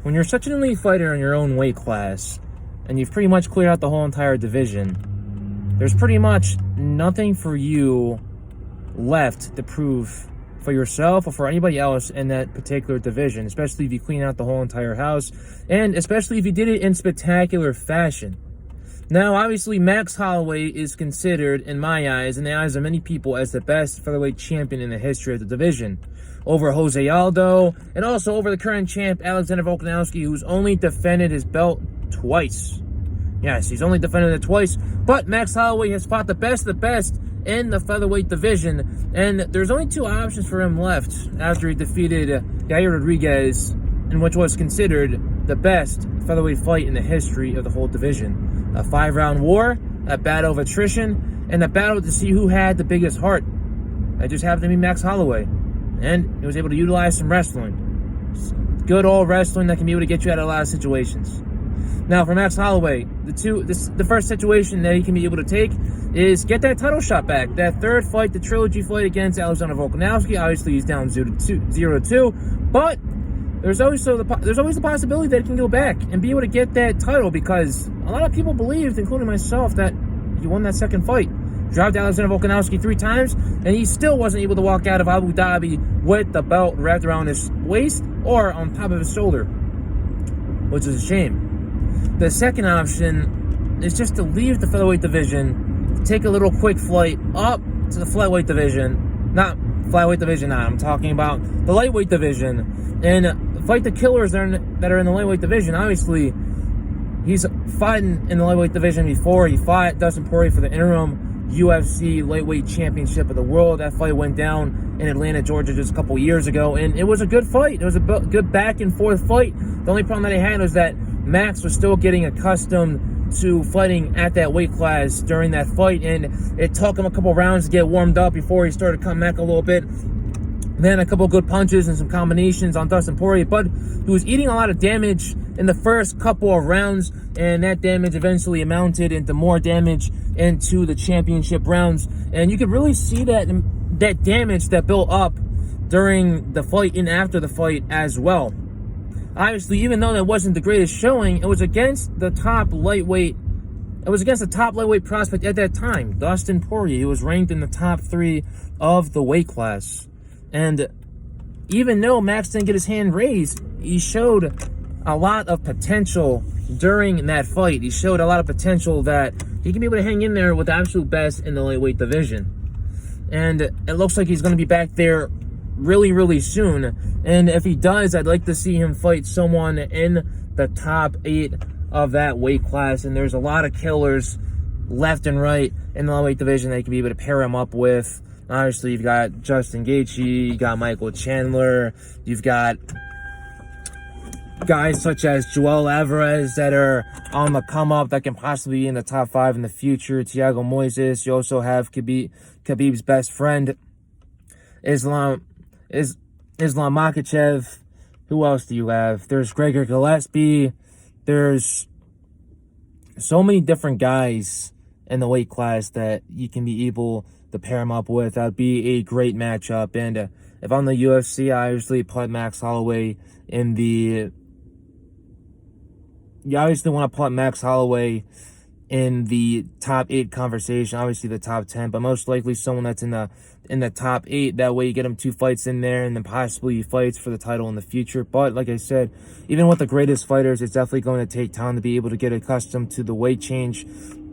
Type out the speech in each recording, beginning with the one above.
when you're such an elite fighter in your own weight class, and you've pretty much cleared out the whole entire division, there's pretty much nothing for you left to prove for yourself or for anybody else in that particular division, especially if you clean out the whole entire house, and especially if you did it in spectacular fashion. Now, obviously, Max Holloway is considered, in my eyes, in the eyes of many people, as the best featherweight champion in the history of the division, over Jose Aldo, and also over the current champ, Alexander Volkanovski, who's only defended his belt twice. Yes, he's only defended it twice, but Max Holloway has fought the best of the best in the featherweight division, and there's only two options for him left after he defeated Yair Rodriguez, in which was considered the best featherweight fight in the history of the whole division. A 5-round war, a battle of attrition, and a battle to see who had the biggest heart. That just happened to be Max Holloway, and he was able to utilize some wrestling. Good old wrestling that can be able to get you out of a lot of situations. Now, for Max Holloway, the first situation that he can be able to take is get that title shot back. That third fight, the trilogy fight against Alexander Volkanovski. Obviously, he's down 0-2, but there's always the possibility that he can go back and be able to get that title, because a lot of people believed, including myself, that he won that second fight. Dropped Alexander Volkanovski 3 times, and he still wasn't able to walk out of Abu Dhabi with the belt wrapped around his waist or on top of his shoulder, which is a shame. The second option is just to leave the featherweight division, take a little quick flight up to the flyweight division, not flyweight division, I'm talking about the lightweight division, and fight the killers that are in the lightweight division. Obviously, he's fighting in the lightweight division before. He fought Dustin Poirier for the interim UFC lightweight championship of the world. That fight went down in Atlanta, Georgia just a couple years ago, and it was a good fight. It was a good back and forth fight. The only problem that he had was that Max was still getting accustomed to fighting at that weight class during that fight, and it took him a couple rounds to get warmed up before he started to come back a little bit. Then a couple good punches and some combinations on Dustin Poirier, but he was eating a lot of damage in the first couple of rounds, and that damage eventually amounted into more damage into the championship rounds, and you could really see that damage that built up during the fight and after the fight as well. Obviously, even though that wasn't the greatest showing, it was against the top lightweight. It was against the top lightweight prospect at that time, Dustin Poirier. He was ranked in the top 3 of the weight class. And even though Max didn't get his hand raised, he showed a lot of potential during that fight. He showed a lot of potential that he can be able to hang in there with the absolute best in the lightweight division. And it looks like he's going to be back there really, really soon. And if he does, I'd like to see him fight someone in the top 8 of that weight class. And there's a lot of killers left and right in the lightweight division that you can be able to pair him up with. Obviously, you've got Justin Gaethje, you got Michael Chandler, you've got guys such as Joel Alvarez that are on the come up that can possibly be in the top 5 in the future. Thiago Moises. You also have Khabib's best friend, Islam Makhachev. Who else do you have? There's Gregor Gillespie. There's so many different guys in the weight class that you can be able to pair him up with. That'd be a great matchup. And if I'm the UFC, I obviously put Max Holloway in the... You obviously want to put Max Holloway in the top 8 conversation, obviously the top 10, but most likely someone that's in the top 8. That way you get him 2 fights in there, and then possibly fights for the title in the future. But like I said, even with the greatest fighters, it's definitely going to take time to be able to get accustomed to the weight change.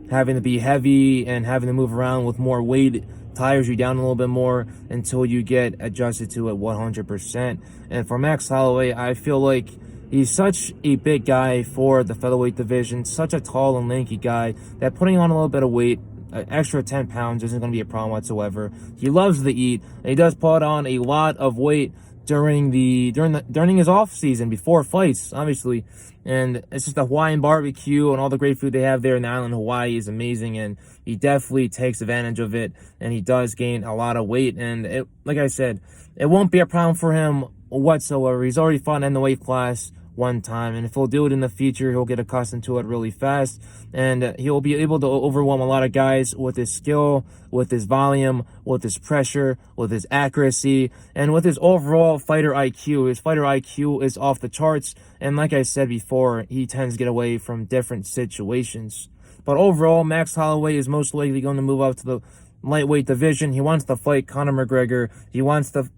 Having to be heavy and having to move around with more weight tires you down a little bit more until you get adjusted to it 100%. And for Max Holloway, I feel like he's such a big guy for the featherweight division, such a tall and lanky guy, that putting on a little bit of weight, an extra 10 pounds, isn't going to be a problem whatsoever. He loves to eat, and he does put on a lot of weight during his off season before fights, obviously. And it's just the Hawaiian barbecue and all the great food they have there in the island of Hawaii is amazing, and he definitely takes advantage of it, and he does gain a lot of weight. And like I said, it won't be a problem for him whatsoever. He's already fought in the weight class one time, and if he'll do it in the future, he'll get accustomed to it really fast, and he'll be able to overwhelm a lot of guys with his skill, with his volume, with his pressure, with his accuracy, and with his overall fighter IQ. His fighter IQ is off the charts, and like I said before, he tends to get away from different situations. But overall, Max Holloway is most likely going to move up to the lightweight division. He wants to fight Conor McGregor. He wants to,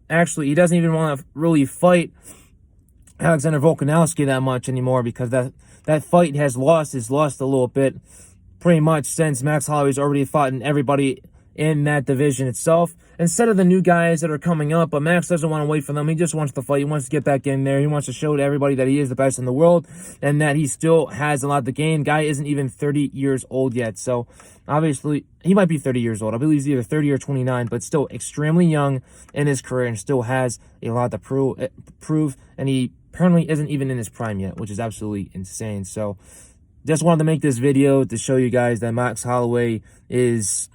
actually, he doesn't even want to really fight Alexander Volkanovski that much anymore, because that fight has lost a little bit, pretty much, since Max Holloway's already fought in everybody in that division itself, instead of the new guys that are coming up. But Max doesn't want to wait for them. He just wants to fight. He wants to get back in there. He wants to show to everybody that he is the best in the world, and that he still has a lot to gain. Guy isn't even 30 years old yet, so obviously he might be 30 years old. I believe he's either 30 or 29, but still extremely young in his career, and still has a lot to prove, and he apparently isn't even in his prime yet, which is absolutely insane. So just wanted to make this video to show you guys that Max Holloway is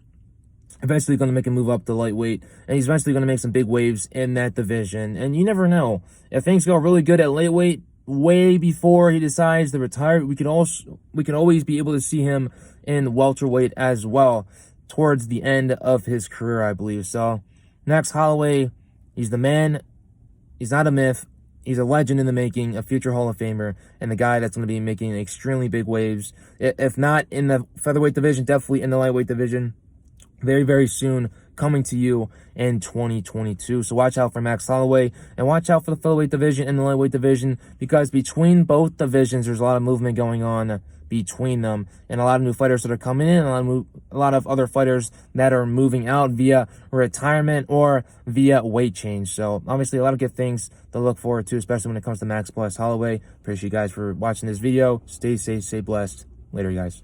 eventually going to make a move up to lightweight, and he's eventually going to make some big waves in that division. And you never know, if things go really good at lightweight way before he decides to retire, we could always be able to see him in welterweight as well towards the end of his career, I believe. So Max Holloway, he's the man. He's not a myth. He's a legend in the making, a future Hall of Famer, and the guy that's going to be making extremely big waves, if not in the featherweight division, definitely in the lightweight division, very, very soon, coming to you in 2022. So watch out for Max Holloway, and watch out for the featherweight division and the lightweight division, because between both divisions, there's a lot of movement going on between them, and a lot of new fighters that are coming in, and a lot of other fighters that are moving out via retirement or via weight change. So obviously a lot of good things to look forward to, especially when it comes to Max plus Holloway. Appreciate you guys for watching this video. Stay safe, stay blessed. Later, guys.